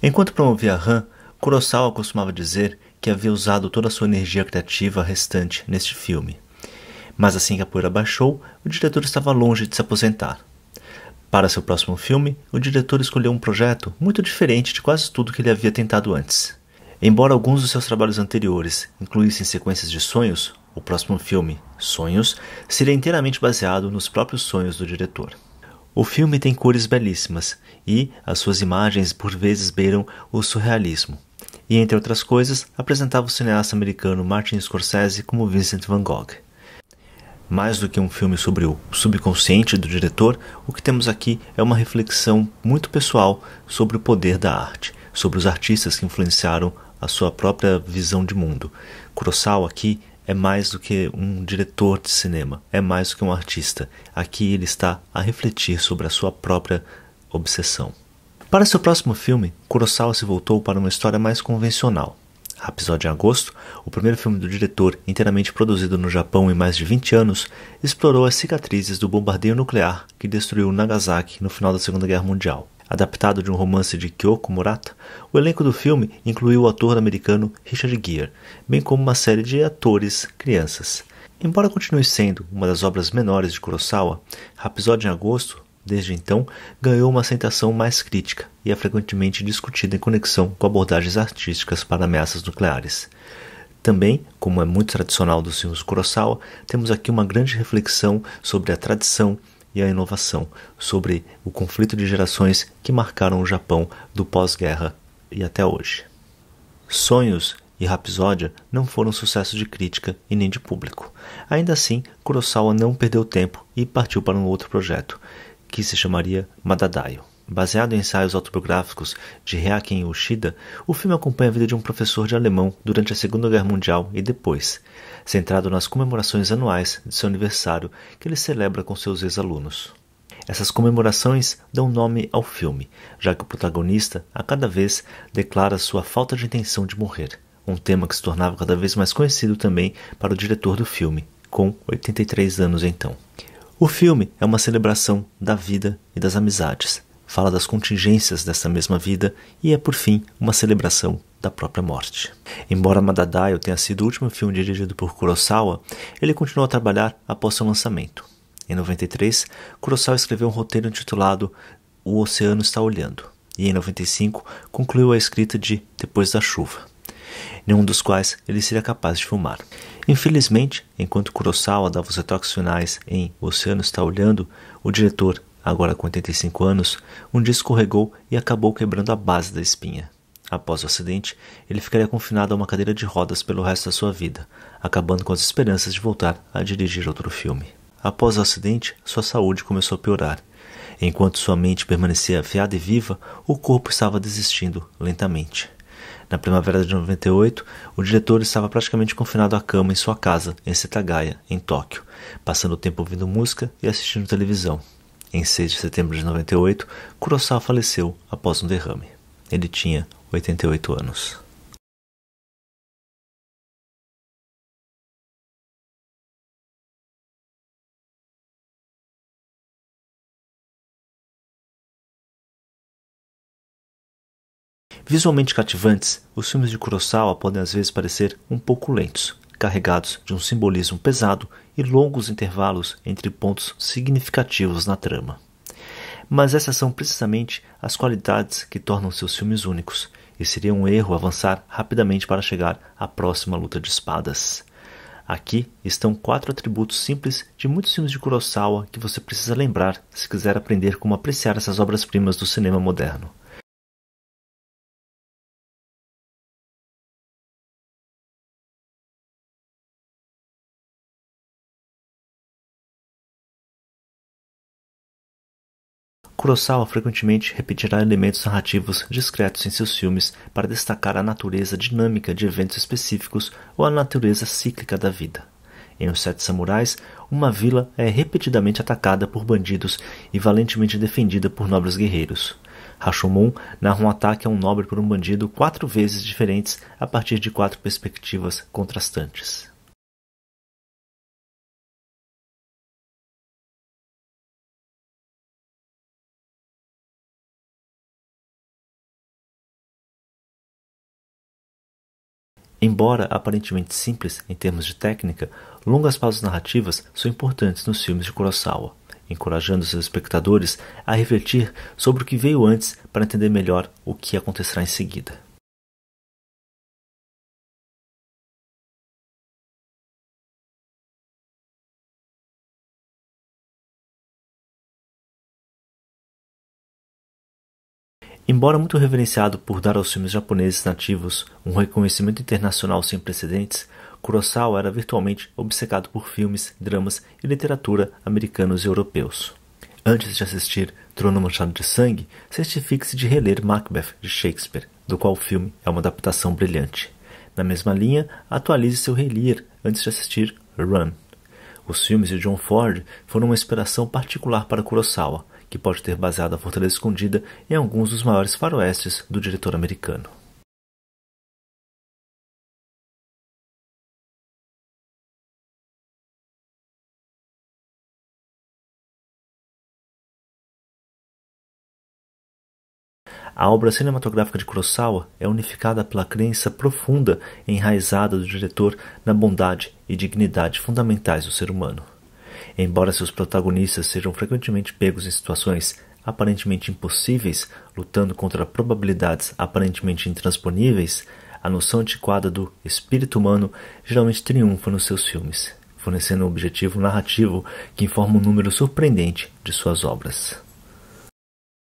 Enquanto promovia Han, Kurosawa costumava dizer que havia usado toda a sua energia criativa restante neste filme. Mas assim que a poeira baixou, o diretor estava longe de se aposentar. Para seu próximo filme, o diretor escolheu um projeto muito diferente de quase tudo que ele havia tentado antes. Embora alguns dos seus trabalhos anteriores incluíssem sequências de sonhos, o próximo filme, Sonhos, seria inteiramente baseado nos próprios sonhos do diretor. O filme tem cores belíssimas e as suas imagens por vezes beiram o surrealismo. E, entre outras coisas, apresentava o cineasta americano Martin Scorsese como Vincent van Gogh. Mais do que um filme sobre o subconsciente do diretor, o que temos aqui é uma reflexão muito pessoal sobre o poder da arte, sobre os artistas que influenciaram a sua própria visão de mundo. Kurosawa aqui é mais do que um diretor de cinema, é mais do que um artista. Aqui ele está a refletir sobre a sua própria obsessão. Para seu próximo filme, Kurosawa se voltou para uma história mais convencional. Rhapsody em Agosto, o primeiro filme do diretor, inteiramente produzido no Japão em mais de 20 anos, explorou as cicatrizes do bombardeio nuclear que destruiu Nagasaki no final da Segunda Guerra Mundial. Adaptado de um romance de Kyoko Murata, o elenco do filme incluiu o ator americano Richard Gere, bem como uma série de atores crianças. Embora continue sendo uma das obras menores de Kurosawa, Rhapsody em Agosto, desde então, ganhou uma aceitação mais crítica e é frequentemente discutida em conexão com abordagens artísticas para ameaças nucleares. Também, como é muito tradicional dos filmes de Kurosawa, temos aqui uma grande reflexão sobre a tradição e a inovação, sobre o conflito de gerações que marcaram o Japão do pós-guerra e até hoje. Sonhos e Rhapsódia não foram sucesso de crítica e nem de público. Ainda assim, Kurosawa não perdeu tempo e partiu para um outro projeto, que se chamaria Madadaio. Baseado em ensaios autobiográficos de Heiken Yoshida, o filme acompanha a vida de um professor de alemão durante a Segunda Guerra Mundial e depois, centrado nas comemorações anuais de seu aniversário que ele celebra com seus ex-alunos. Essas comemorações dão nome ao filme, já que o protagonista, a cada vez, declara sua falta de intenção de morrer, um tema que se tornava cada vez mais conhecido também para o diretor do filme, com 83 anos então. O filme é uma celebração da vida e das amizades, fala das contingências dessa mesma vida e é, por fim, uma celebração da própria morte. Embora Madadaio tenha sido o último filme dirigido por Kurosawa, ele continuou a trabalhar após seu lançamento. Em 93, Kurosawa escreveu um roteiro intitulado O Oceano Está Olhando, e em 95 concluiu a escrita de Depois da Chuva, nenhum dos quais ele seria capaz de filmar. Infelizmente, enquanto Kurosawa dava os retoques finais em O Oceano Está Olhando, o diretor, agora com 85 anos, um dia escorregou e acabou quebrando a base da espinha. Após o acidente, ele ficaria confinado a uma cadeira de rodas pelo resto da sua vida, acabando com as esperanças de voltar a dirigir outro filme. Após o acidente, sua saúde começou a piorar. Enquanto sua mente permanecia afiada e viva, o corpo estava desistindo lentamente. Na primavera de 98, o diretor estava praticamente confinado à cama em sua casa, em Setagaya, em Tóquio, passando o tempo ouvindo música e assistindo televisão. Em 6 de setembro de 98, Kurosawa faleceu após um derrame. Ele tinha 88 anos. Visualmente cativantes, os filmes de Kurosawa podem às vezes parecer um pouco lentos, carregados de um simbolismo pesado e longos intervalos entre pontos significativos na trama. Mas essas são precisamente as qualidades que tornam seus filmes únicos, e seria um erro avançar rapidamente para chegar à próxima luta de espadas. Aqui estão 4 atributos simples de muitos filmes de Kurosawa que você precisa lembrar se quiser aprender como apreciar essas obras-primas do cinema moderno. Kurosawa frequentemente repetirá elementos narrativos discretos em seus filmes para destacar a natureza dinâmica de eventos específicos ou a natureza cíclica da vida. Em Os Sete Samurais, uma vila é repetidamente atacada por bandidos e valentemente defendida por nobres guerreiros. Rashomon narra um ataque a um nobre por um bandido 4 vezes diferentes a partir de 4 perspectivas contrastantes. Embora aparentemente simples em termos de técnica, longas pausas narrativas são importantes nos filmes de Kurosawa, encorajando seus espectadores a refletir sobre o que veio antes para entender melhor o que acontecerá em seguida. Embora muito reverenciado por dar aos filmes japoneses nativos um reconhecimento internacional sem precedentes, Kurosawa era virtualmente obcecado por filmes, dramas e literatura americanos e europeus. Antes de assistir Trono Manchado de Sangue, certifique-se de reler Macbeth, de Shakespeare, do qual o filme é uma adaptação brilhante. Na mesma linha, atualize seu reler antes de assistir Run. Os filmes de John Ford foram uma inspiração particular para Kurosawa, que pode ter baseado A Fortaleza Escondida em alguns dos maiores faroestes do diretor americano. A obra cinematográfica de Kurosawa é unificada pela crença profunda e enraizada do diretor na bondade e dignidade fundamentais do ser humano. Embora seus protagonistas sejam frequentemente pegos em situações aparentemente impossíveis, lutando contra probabilidades aparentemente intransponíveis, a noção antiquada do espírito humano geralmente triunfa nos seus filmes, fornecendo um objetivo narrativo que informa um número surpreendente de suas obras.